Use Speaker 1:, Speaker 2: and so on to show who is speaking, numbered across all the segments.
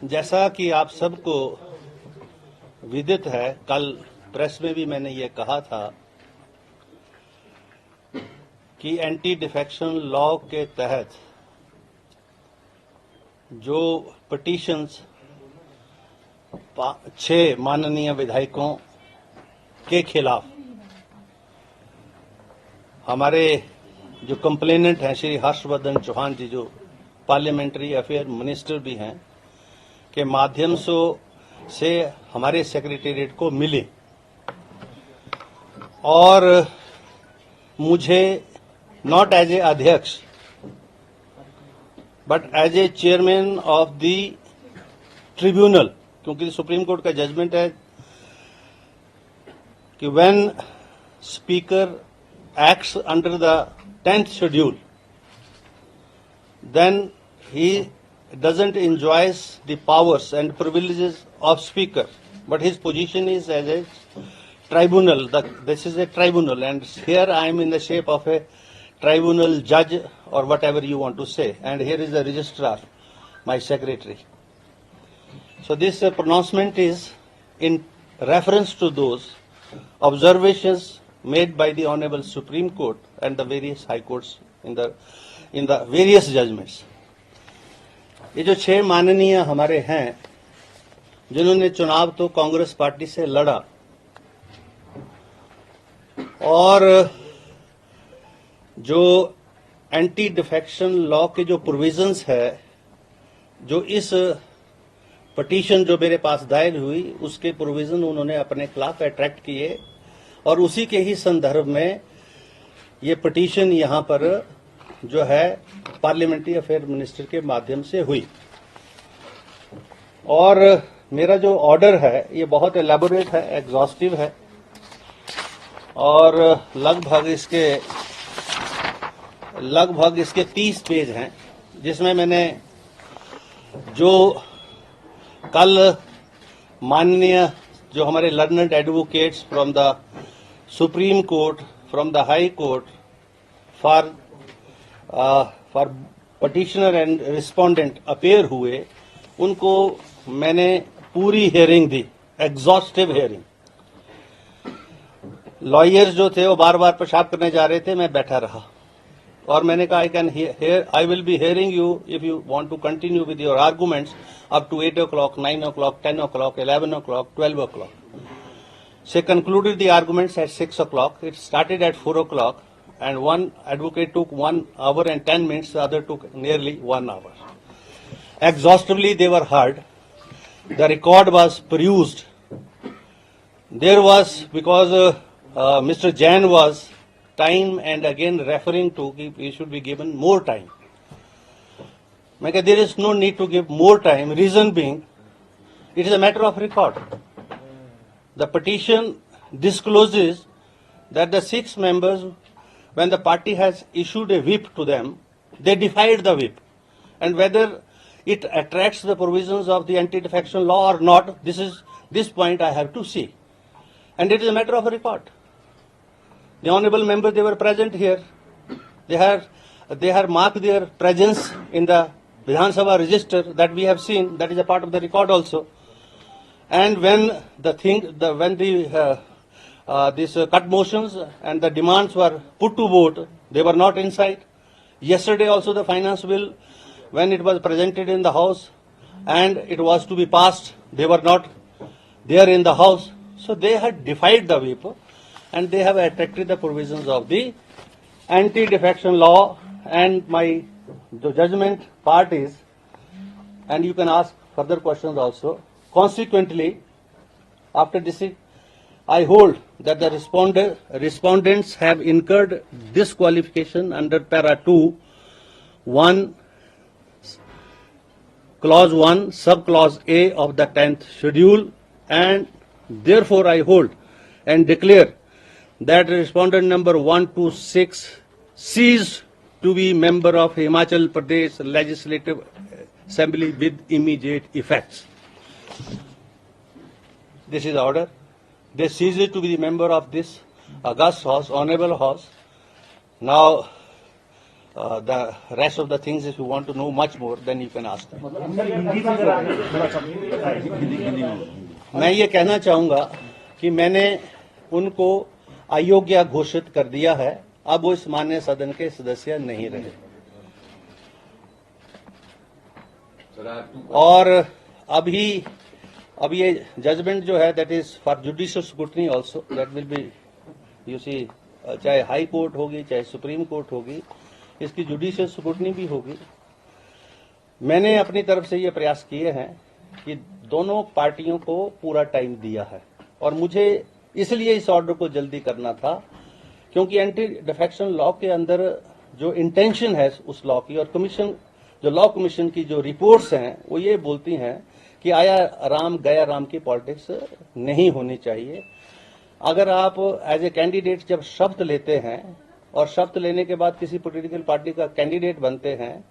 Speaker 1: जैसा कि आप सबको विदित है, कल प्रेस में भी मैंने ये कहा था कि एंटी डिफेक्शन लॉ के तहत जो पिटीशंस 6 माननीय विधायकों के खिलाफ हमारे जो कंप्लेनेंट हैं श्री हर्षवर्धन चौहान जी, जो पार्लियामेंट्री अफेयर मिनिस्टर भी हैं, के माध्यम से हमारे सेक्रेटेरिएट को मिली और मुझे नॉट एज ए अध्यक्ष but as a chairman of the tribunal, क्योंकि सुप्रीम कोर्ट का जजमेंट है कि when speaker acts under the 10th schedule then he doesn't enjoys the powers and privileges of speaker, but his position is as a tribunal. This is a tribunal, and here I am in the shape of a tribunal judge or whatever you want to say, and here is the registrar, my secretary. So this pronouncement is in reference to those observations made by the Honorable Supreme Court and the various high courts in the various judgments. ये जो 6 माननीय हमारे हैं जिन्होंने चुनाव तो Congress party से लड़ा और जो एंटी डिफेक्शन लॉ के जो प्रोविजंस है, जो इस पिटीशन जो मेरे पास दायर हुई उसके प्रोविजन उन्होंने अपने खिलाफ अट्रैक्ट किए और उसी के ही संदर्भ में ये पिटीशन यहां पर जो है पार्लियामेंट्री अफेयर मिनिस्टर के माध्यम से हुई। और मेरा जो ऑर्डर है ये बहुत एलैबोरेट है, एग्जॉस्टिव है और लगभग इसके 30 पेज हैं, जिसमें मैंने जो कल माननीय जो हमारे learned advocates from the Supreme court, from the high court for petitioner and respondent appear हुए, उनको मैंने पूरी हियरिंग दी, एग्जॉस्टिव हियरिंग। लॉयर्स जो थे वो बार बार पेशाब करने जा रहे थे, मैं बैठा रहा और मैंने कहा I will be hearing you if you want to continue with your arguments up to 8 o'clock, 9 o'clock, 10 o'clock, 11 o'clock, 12 o'clock. She concluded the arguments at 6 o'clock. It started at 4 o'clock. And one advocate took 1 hour and 10 minutes, the other took nearly 1 hour. Exhaustively they were heard. The record was perused. There was, because Mr. Jain was time and again referring to he should be given more time. There is no need to give more time. Reason being, it is a matter of record. The petition discloses that the 6 members, when the party has issued a whip to them, they defied the whip. And whether it attracts the provisions of the anti-defection law or not, this point I have to see. And it is a matter of a record. The honorable members, they were present here. They have marked their presence in the Vidhan Sabha register that we have seen. That is a part of the record also. And when these cut motions and the demands were put to vote, they were not inside. Yesterday also the finance bill, when it was presented in the House and it was to be passed, they were not there in the House. So they had defied the whip and they have attracted the provisions of the anti-defection law. And the judgment part is, and you can ask further questions also, consequently, after this, I hold that the respondents have incurred disqualification under para 2, 1, clause 1, subclause A of the 10th schedule, and therefore I hold and declare that respondent number 126 ceased to be member of Himachal Pradesh Legislative Assembly with immediate effects. This is the order. They ceased to be the member of this august House, honorable House. Now, the rest of the things, if you want to know much more, then you can ask them. मैं ये कहना चाहूंगा कि मैंने उनको अयोग्य घोषित कर दिया है, अब वो इस माननीय सदन के सदस्य नहीं रहे। और अब ये जजमेंट जो है, that is for judicial scrutiny also, that will be, you see, चाहे हाई कोर्ट होगी चाहे सुप्रीम कोर्ट होगी, इसकी जुडिशियल स्क्रूटनी भी होगी। मैंने अपनी तरफ से ये प्रयास किए हैं कि दोनों पार्टियों को पूरा टाइम दिया है, और मुझे इसलिए इस ऑर्डर को जल्दी करना था क्योंकि एंटी डिफेक्शन लॉ के अंदर जो इंटेंशन है उस लॉ की, और कमीशन, जो लॉ कमीशन की जो रिपोर्ट्स हैं, वो ये बोलती हैं कि आया राम गया राम की पॉलिटिक्स नहीं होनी चाहिए। अगर आप एज ए कैंडिडेट जब शपथ लेते हैं और शपथ लेने के बाद किसी पॉलिटिकल पार्टी का कैंडिडेट बनते हैं,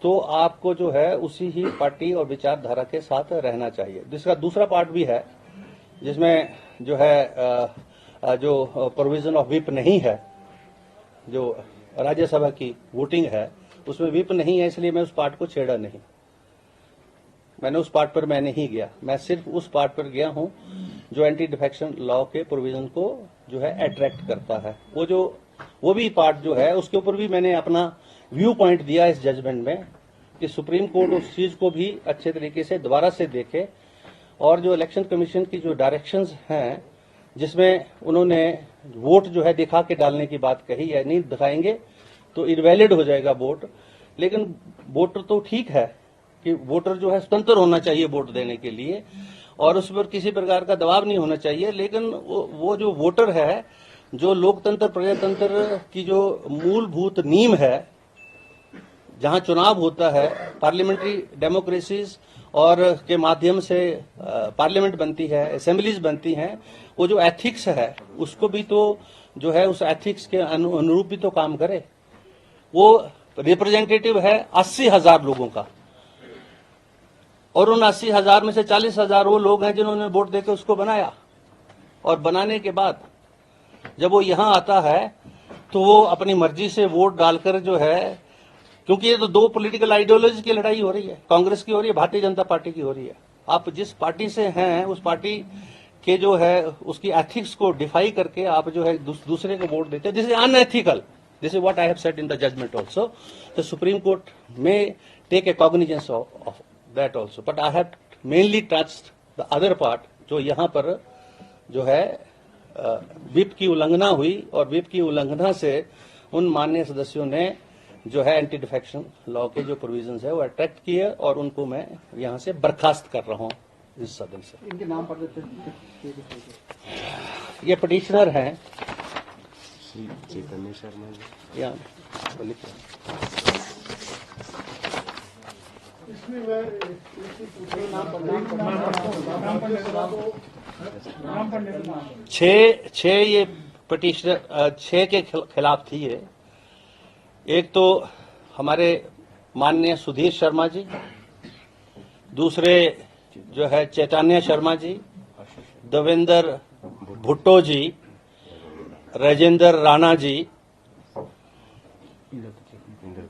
Speaker 1: तो आपको जो है उसी ही पार्टी और विचारधारा के साथ रहना चाहिए। जिसका दूसरा पार्ट भी है, जिसमें जो है जो प्रोविजन ऑफ व्हिप नहीं है, जो राज्यसभा की वोटिंग है उसमें व्हिप नहीं है, इसलिए मैं उस पार्ट को छेड़ा नहीं। मैंने उस पार्ट पर मैं नहीं गया, मैं सिर्फ उस पार्ट पर गया हूं जो एंटी डिफेक्शन लॉ के प्रोविजन को जो है अट्रैक्ट करता है। वो भी पार्ट जो है उसके ऊपर भी मैंने अपना व्यू पॉइंट दिया इस जजमेंट में कि सुप्रीम कोर्ट उस चीज को भी अच्छे तरीके से दोबारा से देखे, और जो इलेक्शन कमीशन की जो डायरेक्शंस हैं, जिसमें उन्होंने वोट जो है दिखा के डालने की बात कही है, नहीं दिखाएंगे तो इनवैलिड हो जाएगा वोट। लेकिन वोटर तो ठीक है कि वोटर जो है स्वतंत्र होना चाहिए वोट देने के लिए, और उस पर किसी प्रकार का दबाव नहीं होना चाहिए। लेकिन वो जो वोटर है, जो लोकतंत्र प्रजातंत्र की जो मूलभूत नींव है, जहां चुनाव होता है, पार्लियामेंट्री डेमोक्रेसीज और के माध्यम से पार्लियामेंट बनती है, असेंबलीज बनती हैं, वो जो एथिक्स है उसको भी तो जो है उस एथिक्स के अनुरूप भी तो काम करे। वो रिप्रेजेंटेटिव है 80,000 लोगों का, और उन 80,000 में से 40,000 वो लोग हैं जिन्होंने वोट देकर उसको बनाया, और बनाने के बाद जब वो यहां आता है तो वो अपनी मर्जी से वोट डालकर जो है, क्योंकि ये तो दो पॉलिटिकल आइडियोलॉजी की लड़ाई हो रही है, कांग्रेस की हो रही है, भारतीय जनता पार्टी की हो रही है। आप जिस पार्टी से हैं उस पार्टी के जो है उसकी एथिक्स को डिफाई करके आप जो है दूसरे को वोट देते हैं। This is unethical, this is what I have said in the judgement also. The Supreme Court में take a cognizance of that also, but I have mainly touched the other part, जो यहाँ पर जो है whip की उल्लंघना हुई, और व्हिप की उल्लंघना से उन माननीय सदस्यों ने जो है एंटी डिफेक्शन लॉ के जो प्रोविजंस है वो अट्रैक्ट किए, और उनको मैं यहां से बर्खास्त कर रहा हूं इस सदन से।
Speaker 2: इनके नाम पढ़ देते हैं।
Speaker 1: ये पिटिशनर हैं
Speaker 3: श्री चैतन्य शर्मा जी।
Speaker 1: या लिखिए। छह ये पिटिशनर 6 के खिलाफ थी ये। एक तो हमारे माननीय सुधीर शर्मा जी, दूसरे जो है चैतन्य शर्मा जी, देवेंद्र भुट्टो जी, राजेंद्र राणा जी,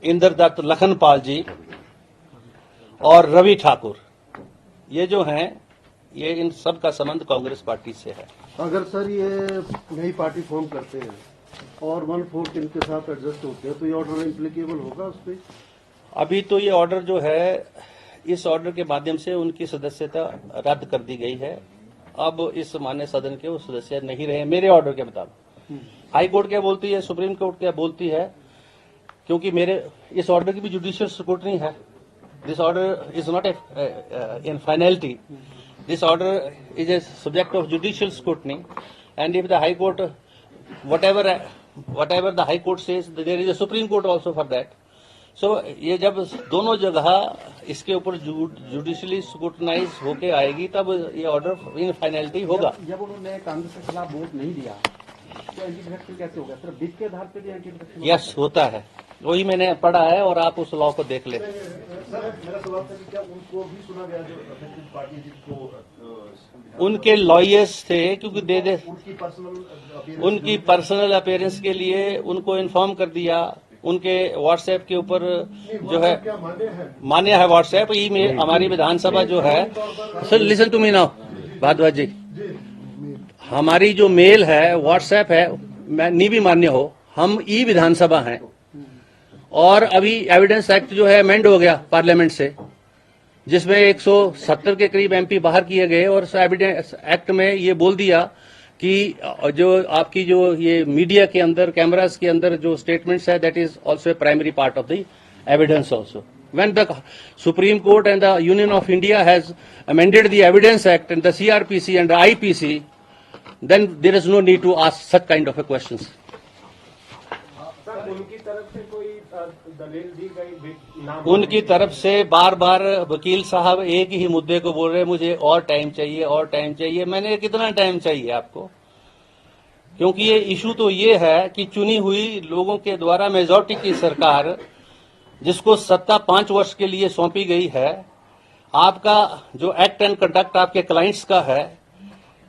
Speaker 1: इंद्रदत्त लखनपाल जी और रवि ठाकुर। ये जो हैं, ये इन सब का संबंध कांग्रेस पार्टी से है।
Speaker 2: अगर सर ये नई पार्टी फॉर्म करते हैं और 1/4 इनके साथ एडजस्ट होते हैं, तो ये ऑर्डर इम्प्लीकेबल होगा उस पर?
Speaker 1: अभी तो ये ऑर्डर जो है, इस ऑर्डर के माध्यम से उनकी सदस्यता रद्द कर दी गई है। अब इस माननीय सदन के वो सदस्य नहीं रहे मेरे ऑर्डर के मुताबिक। हाई कोर्ट क्या बोलती है, सुप्रीम कोर्ट क्या बोलती है, क्योंकि मेरे इस ऑर्डर की भी जुडिशियल स्क्रूटनी है। This order is not in finality, this order is a subject of judicial scrutiny, and if the high court whatever the high court says, there is a supreme court also for that. So ये जब दोनों जगह इसके ऊपर judicially scrutinise होके आएगी, तब ये ऑर्डर इन फाइनलिटी होगा।
Speaker 2: जब उन्होंने कांग्रेस के खिलाफ वोट नहीं दिया तो एंटी डिफेक्शन कैसे होगा? सिर्फ व्हिप के आधार पर भी एंटी डिफेक्शन?
Speaker 1: यस, होता है, वही मैंने पढ़ा है, और आप उस लॉ को देख ले।
Speaker 2: मेरा सवाल था कि क्या उनको भी सुना गया जो अफेक्टेड पार्टी जिसको
Speaker 1: उनके लॉयर्स थे, क्योंकि
Speaker 2: उनकी पर्सनल
Speaker 1: पर्सनल अपीयरेंस के लिए उनको इन्फॉर्म कर दिया उनके व्हाट्सएप के ऊपर जो है
Speaker 2: क्या मान्य है?
Speaker 1: मान्य है व्हाट्सएप ईमेल। हमारी विधानसभा जो है, sir listen to me now Bhardwaj ji, हमारी जो मेल है व्हाट्सएप है, नहीं भी मान्य हो, हम ई विधानसभा हैं और अभी एविडेंस एक्ट जो है अमेंड हो गया पार्लियामेंट से, जिसमें 170 के करीब एमपी बाहर किए गए और उस एविडेंस एक्ट में ये बोल दिया कि जो आपकी जो ये मीडिया के अंदर कैमरास के अंदर जो स्टेटमेंट्स है that is also a primary part of the evidence also. When the Supreme Court and the Union of India has amended the Evidence Act and the CRPC and the IPC, then there is no need to ask such kind of a questions.
Speaker 3: उनकी तरफ से कोई दलील दी गई नाम?
Speaker 1: उनकी तरफ से बार बार वकील साहब एक ही मुद्दे को बोल रहे हैं, मुझे और टाइम चाहिए और टाइम चाहिए। मैंने कितना टाइम चाहिए आपको? क्योंकि ये इशू तो ये है कि चुनी हुई लोगों के द्वारा मेजॉरिटी की सरकार, जिसको सत्ता 5 वर्ष के लिए सौंपी गई है, आपका जो एक्ट एंड कंडक्ट आपके क्लाइंट्स का है,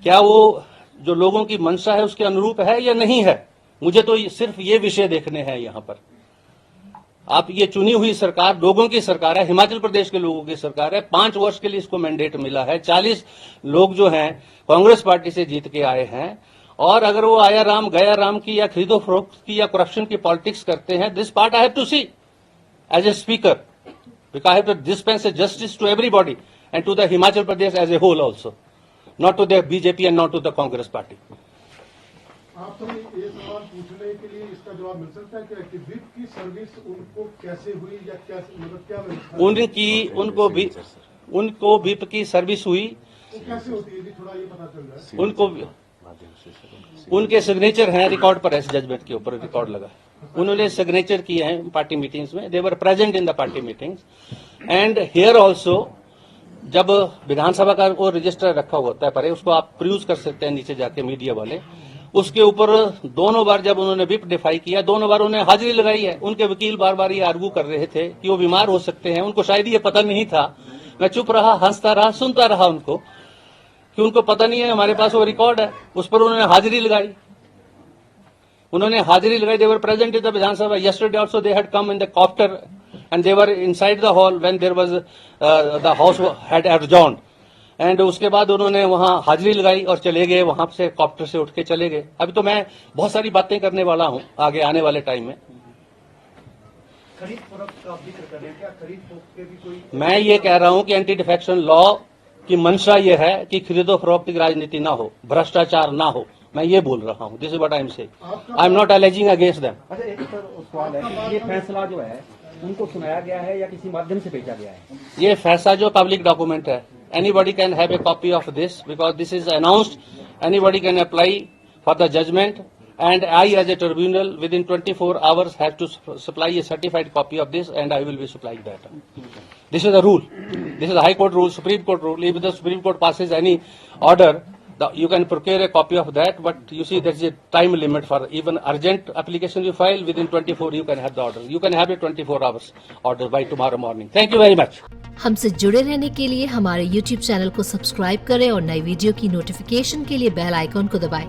Speaker 1: क्या वो जो लोगों की मंशा है उसके अनुरूप है या नहीं है? मुझे तो सिर्फ ये विषय देखने हैं यहाँ पर। आप ये चुनी हुई सरकार लोगों की सरकार है, हिमाचल प्रदेश के लोगों की सरकार है, 5 वर्ष के लिए इसको मैंडेट मिला है। 40 लोग जो हैं कांग्रेस पार्टी से जीत के आए हैं, और अगर वो आया राम गया राम की या खरीदो फरोख्त की या करप्शन की पॉलिटिक्स करते हैं, this part I have to see as a speaker, because I have to dispense a justice to everybody and to the Himachal Pradesh as a whole also, not to the BJP and not to the Congress party.
Speaker 2: आपसे ये सवाल पूछने के लिए इसका जवाब मिल सकता है कि विप की सर्विस उनको कैसे हुई या कैसे, मतलब क्या व्यवस्था?
Speaker 1: उनको विप की सर्विस हुई,
Speaker 2: वो कैसे होती है जी, थोड़ा ये पता चल रहा है।
Speaker 1: उनको उनके सिग्नेचर हैं, रिकॉर्ड पर है, जजमेंट के ऊपर रिकॉर्ड लगा, उन्होंने सिग्नेचर किए हैं पार्टी मीटिंग्स में, they were present in the party meetings and here also. जब विधानसभा का वो रजिस्टर रखा होता है परे, उसको आप प्रूज कर सकते हैं नीचे जाके मीडिया वाले, उसके ऊपर दोनों बार जब उन्होंने विप डिफाई किया, दोनों बार उन्होंने हाजिरी लगाई है। उनके वकील बार बार ये आर्गू कर रहे थे कि वो बीमार हो सकते हैं, उनको शायद ये पता नहीं था। मैं चुप रहा, हंसता रहा, सुनता रहा उनको, कि उनको पता नहीं है, हमारे पास वो रिकॉर्ड है, उस पर उन्होंने हाजिरी लगाई। They were present in the Vidhan Sabha. Yesterday also they had come in the copter and they were inside the hall when there was the house had adjourned. And उसके बाद उन्होंने वहां हाजिरी लगाई और चले गए, वहां से कॉप्टर से उठ के चले गए। अभी तो मैं बहुत सारी बातें करने वाला हूं आगे आने वाले टाइम में।
Speaker 2: खरीद फरोख्त का जिक्र करें, क्या खरीद फरोख्त के भी कोई?
Speaker 1: मैं ये कह रहा हूं कि एंटी डिफेक्शन लॉ की मंशा ये है कि खरीदो फरोख्त की राजनीति ना हो, भ्रष्टाचार ना हो। मैं ये बोल रहा हूँ, this is what I am saying. I am not aliasing against them.
Speaker 4: अच्छा, एक सवाल है कि ये फैसला जो है उनको सुनाया गया है या किसी माध्यम से भेजा गया है?
Speaker 1: ये फैसला जो पब्लिक डॉक्यूमेंट है, anybody can have a copy of this because this is announced, anybody can apply for the judgment and I as a tribunal within 24 hours have to supply a certified copy of this and I will be supplying that. This is the rule. This is the High Court rule, Supreme Court rule. If the Supreme Court passes any order, you can procure a copy of that, but you see there is a time limit for even urgent application you file, within 24 you can have the order. You can have a 24 hours order by tomorrow morning. Thank you very much.
Speaker 5: हमसे जुड़े रहने के लिए हमारे YouTube channel को subscribe करें और नई वीडियो की नोटिफिकेशन के लिए बेल आइकॉन को दबाएं।